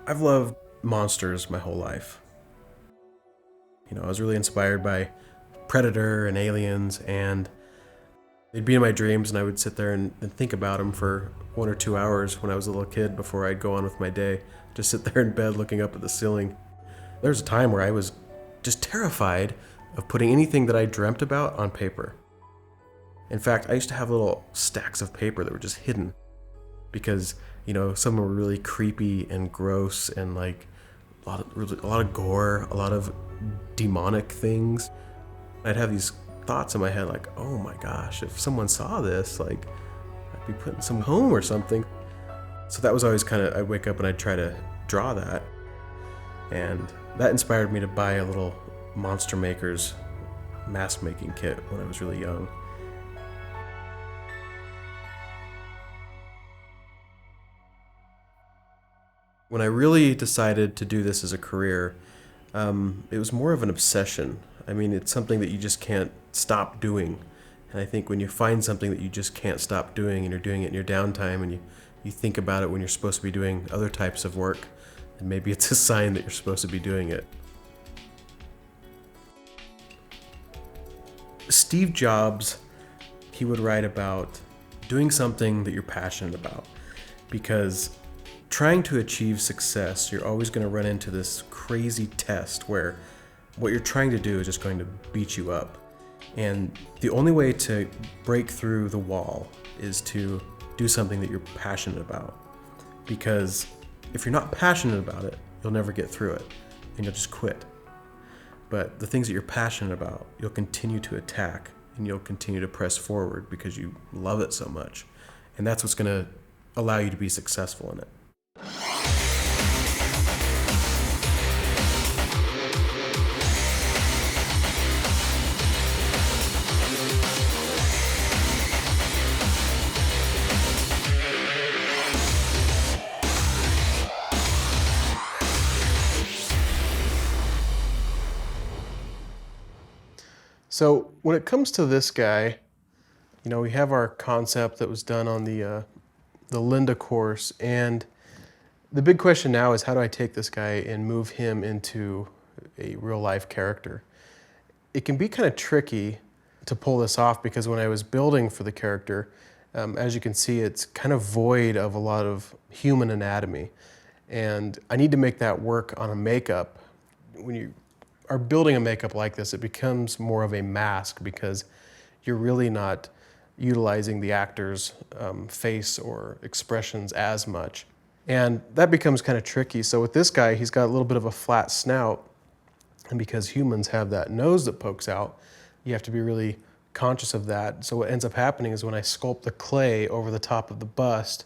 I've loved monsters my whole life. I was really inspired by Predator and Aliens, and they'd be in my dreams, and I would sit there and think about them for 1 or 2 hours when I was a little kid before I'd go on with my day. Just sit there in bed looking up at the ceiling. There was a time where I was just terrified of putting anything that I dreamt about on paper. In fact, I used to have little stacks of paper that were just hidden because, some were really creepy and gross and like a lot of gore, a lot of demonic things. I'd have these thoughts in my head like, oh my gosh, if someone saw this, like I'd be putting some home or something. So that was always I'd wake up and I'd try to draw that. And that inspired me to buy a little Monster Maker's mask making kit when I was really young. When I really decided to do this as a career, it was more of an obsession. I mean, it's something that you just can't stop doing. And I think when you find something that you just can't stop doing and you're doing it in your downtime and you think about it when you're supposed to be doing other types of work, then maybe it's a sign that you're supposed to be doing it. Steve Jobs, he would write about doing something that you're passionate about, because trying to achieve success, you're always going to run into this crazy test where what you're trying to do is just going to beat you up. And the only way to break through the wall is to do something that you're passionate about. Because if you're not passionate about it, you'll never get through it and you'll just quit. But the things that you're passionate about, you'll continue to attack and you'll continue to press forward because you love it so much. And that's what's going to allow you to be successful in it. So when it comes to this guy, we have our concept that was done on the Linda course, and the big question now is how do I take this guy and move him into a real life character? It can be kind of tricky to pull this off because when I was building for the character, as you can see, it's kind of void of a lot of human anatomy. And I need to make that work on a makeup. When you are building a makeup like this, it becomes more of a mask because you're really not utilizing the actor's face or expressions as much. And that becomes kind of tricky. So with this guy, he's got a little bit of a flat snout. And because humans have that nose that pokes out, you have to be really conscious of that. So what ends up happening is when I sculpt the clay over the top of the bust,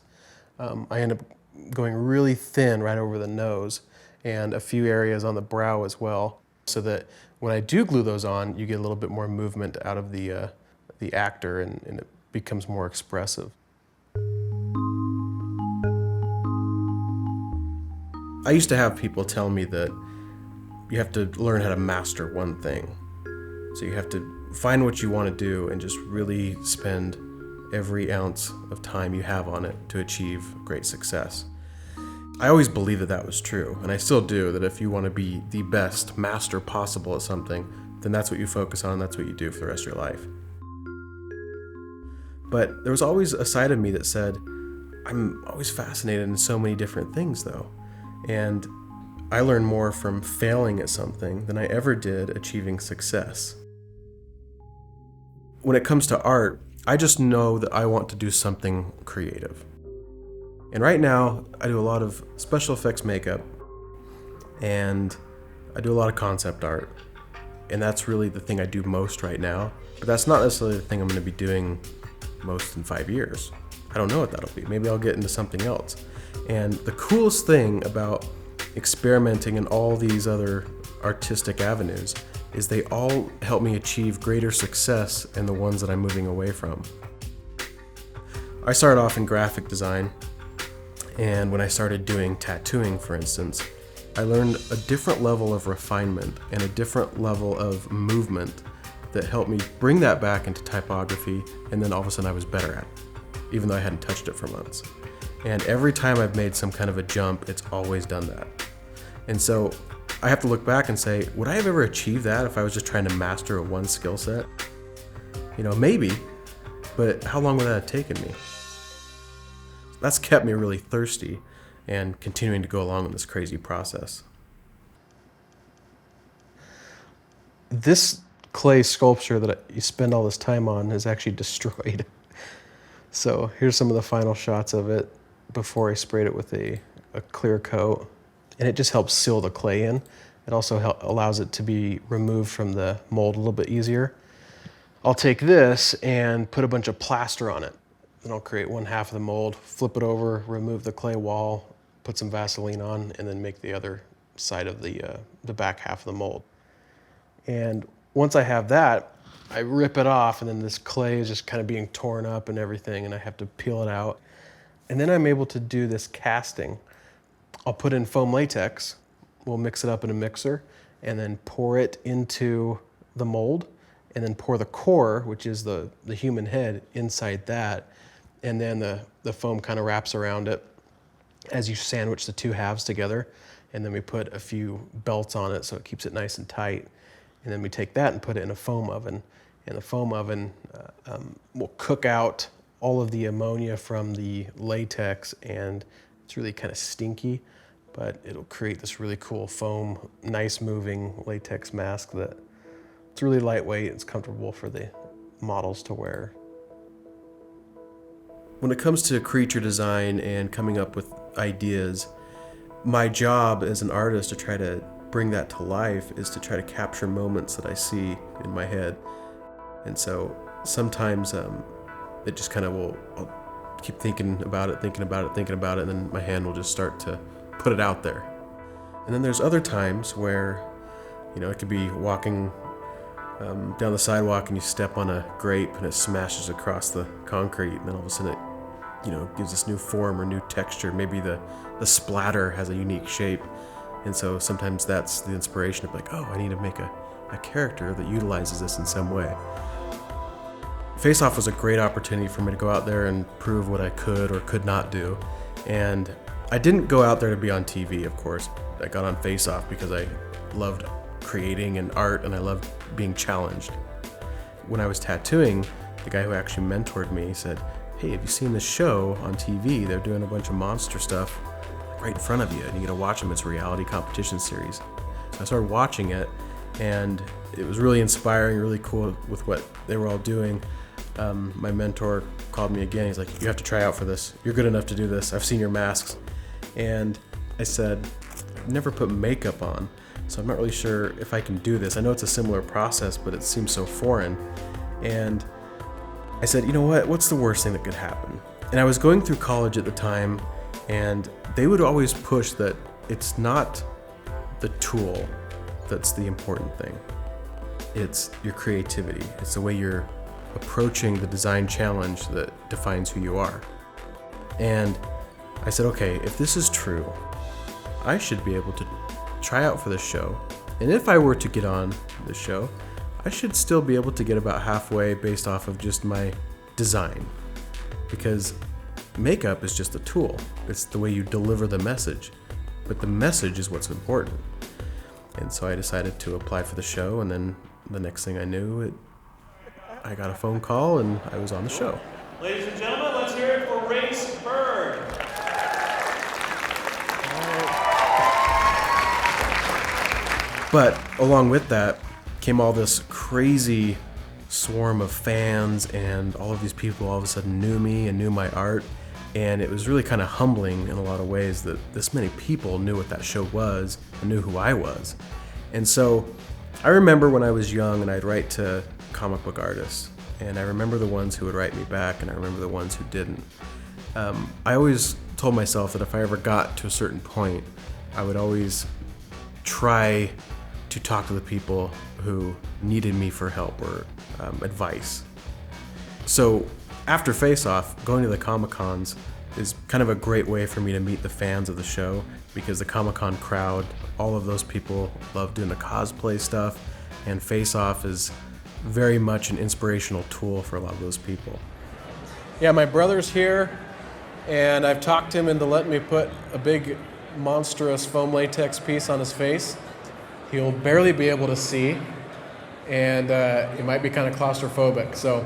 I end up going really thin right over the nose and a few areas on the brow as well, so that when I do glue those on, you get a little bit more movement out of the actor and it becomes more expressive. I used to have people tell me that you have to learn how to master one thing. So you have to find what you want to do and just really spend every ounce of time you have on it to achieve great success. I always believed that that was true, and I still do, that if you want to be the best master possible at something, then that's what you focus on, that's what you do for the rest of your life. But there was always a side of me that said, I'm always fascinated in so many different things though. And I learn more from failing at something than I ever did achieving success. When it comes to art, I just know that I want to do something creative. And right now, I do a lot of special effects makeup, and I do a lot of concept art. And that's really the thing I do most right now. But that's not necessarily the thing I'm going to be doing most in 5 years. I don't know what that'll be. Maybe I'll get into something else. And the coolest thing about experimenting in all these other artistic avenues is they all help me achieve greater success in the ones that I'm moving away from. I started off in graphic design, and when I started doing tattooing, for instance, I learned a different level of refinement and a different level of movement that helped me bring that back into typography, and then all of a sudden I was better at it, even though I hadn't touched it for months. And every time I've made some kind of a jump, it's always done that. And so I have to look back and say, would I have ever achieved that if I was just trying to master a one skill set? You know, maybe, but how long would that have taken me? That's kept me really thirsty and continuing to go along in this crazy process. This clay sculpture that you spend all this time on is actually destroyed. So here's some of the final shots of it before I sprayed it with a clear coat. And it just helps seal the clay in. It also allows it to be removed from the mold a little bit easier. I'll take this and put a bunch of plaster on it. Then I'll create one half of the mold, flip it over, remove the clay wall, put some Vaseline on, and then make the other side of the back half of the mold. And once I have that, I rip it off, and then this clay is just kind of being torn up and everything, and I have to peel it out. And then I'm able to do this casting. I'll put in foam latex, we'll mix it up in a mixer, and then pour it into the mold, and then pour the core, which is the human head, inside that, and then the foam kind of wraps around it as you sandwich the two halves together, and then we put a few belts on it so it keeps it nice and tight. And then we take that and put it in a foam oven. And the foam oven will cook out all of the ammonia from the latex, and it's really kind of stinky, but it'll create this really cool foam, nice moving latex mask that it's really lightweight, it's comfortable for the models to wear. When it comes to creature design and coming up with ideas, my job as an artist to try to bring that to life is to try to capture moments that I see in my head. And so sometimes it just kind of I'll keep thinking about it, and then my hand will just start to put it out there. And then there's other times where, you know, it could be walking down the sidewalk and you step on a grape and it smashes across the concrete, and then all of a sudden it, you know, gives this new form or new texture. Maybe the splatter has a unique shape. And so sometimes that's the inspiration of like, oh, I need to make a character that utilizes this in some way. Face Off was a great opportunity for me to go out there and prove what I could or could not do. And I didn't go out there to be on TV, of course. I got on Face Off because I loved creating and art, and I loved being challenged. When I was tattooing, the guy who actually mentored me said, hey, have you seen this show on TV? They're doing a bunch of monster stuff right in front of you, and you get to watch them. It's a reality competition series. So I started watching it, and it was really inspiring, really cool with what they were all doing. My mentor called me again. He's like, you have to try out for this. You're good enough to do this. I've seen your masks. And I said, I've never put makeup on, so I'm not really sure if I can do this. I know it's a similar process, but it seems so foreign. And I said, you know what? What's the worst thing that could happen? And I was going through college at the time, and they would always push that it's not the tool that's the important thing. It's your creativity. It's the way you're approaching the design challenge that defines who you are. And I said, okay, if this is true, I should be able to try out for this show. And if I were to get on the show, I should still be able to get about halfway based off of just my design. Because makeup is just a tool. It's the way you deliver the message. But the message is what's important. And so I decided to apply for the show, and then the next thing I knew, I got a phone call and I was on the show. Ladies and gentlemen, let's hear it for Rayce. But along with that came all this crazy swarm of fans, and all of these people all of a sudden knew me and knew my art. And it was really kind of humbling in a lot of ways that this many people knew what that show was and knew who I was. And so I remember when I was young and I'd write to comic book artists, and I remember the ones who would write me back, and I remember the ones who didn't. I always told myself that if I ever got to a certain point, I would always try to talk to the people who needed me for help or advice. So after Face Off, going to the Comic-Cons is kind of a great way for me to meet the fans of the show, because the Comic-Con crowd, all of those people love doing the cosplay stuff, and Face Off is very much an inspirational tool for a lot of those people. Yeah, my brother's here. And I've talked him into letting me put a big monstrous foam latex piece on his face. He'll barely be able to see, and it might be kind of claustrophobic. So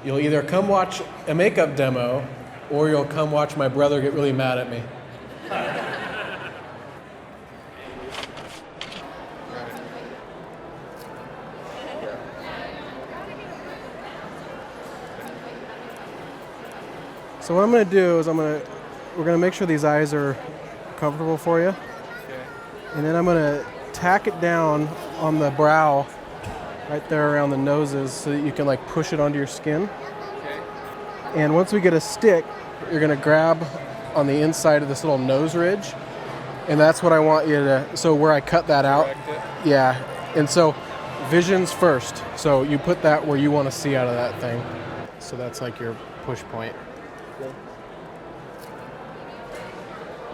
you'll either come watch a makeup demo, or you'll come watch my brother get really mad at me. So what I'm going to do is we're going to make sure these eyes are comfortable for you. Okay. And then I'm going to tack it down on the brow, right there around the noses, so that you can like push it onto your skin. Okay. And once we get a stick, you're going to grab on the inside of this little nose ridge. And that's what I want you to, so where I cut that out. Correct it. Yeah. And so vision's first. So you put that where you want to see out of that thing. So that's like your push point.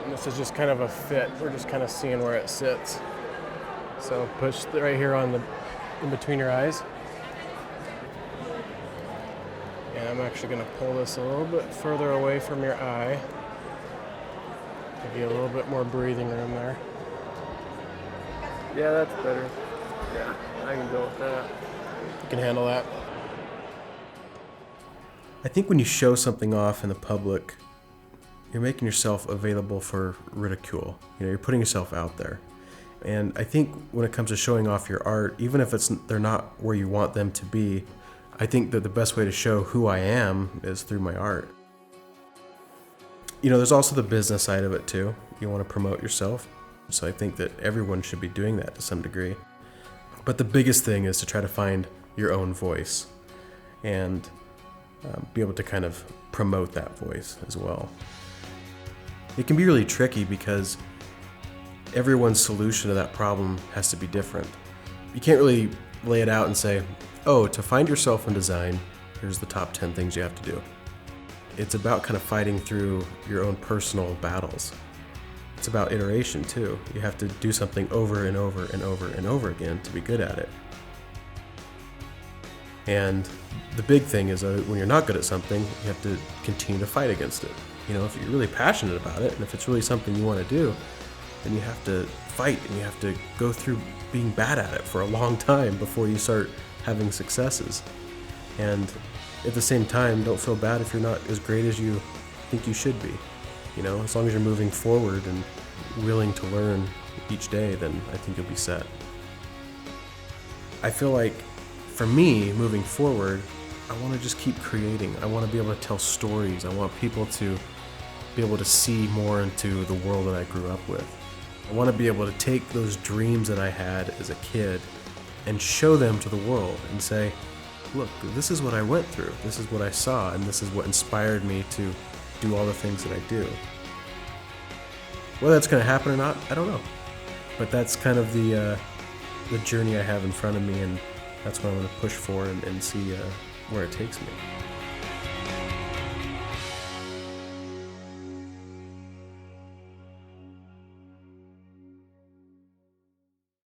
And this is just kind of a fit. We're just kind of seeing where it sits. So push right here in between your eyes. And I'm actually going to pull this a little bit further away from your eye. Give you a little bit more breathing room there. Yeah, that's better. Yeah, I can go with that. You can handle that. I think when you show something off in the public, you're making yourself available for ridicule. You know, you're putting yourself out there. And I think when it comes to showing off your art, even if they're not where you want them to be, I think that the best way to show who I am is through my art. You know, there's also the business side of it too. You want to promote yourself. So I think that everyone should be doing that to some degree. But the biggest thing is to try to find your own voice and be able to kind of promote that voice as well. It can be really tricky because everyone's solution to that problem has to be different. You can't really lay it out and say, oh, to find yourself in design, here's the top 10 things you have to do. It's about kind of fighting through your own personal battles. It's about iteration too. You have to do something over and over and over and over again to be good at it. And the big thing is when you're not good at something, you have to continue to fight against it. You know, if you're really passionate about it and if it's really something you want to do, then you have to fight and you have to go through being bad at it for a long time before you start having successes. And at the same time, don't feel bad if you're not as great as you think you should be. You know, as long as you're moving forward and willing to learn each day, then I think you'll be set. I feel like for me, moving forward, I want to just keep creating. I want to be able to tell stories. I want people to be able to see more into the world that I grew up with. I want to be able to take those dreams that I had as a kid and show them to the world and say, look, this is what I went through, this is what I saw, and this is what inspired me to do all the things that I do. Whether that's going to happen or not, I don't know. But that's kind of the journey I have in front of me, and that's what I'm going to push for and see where it takes me.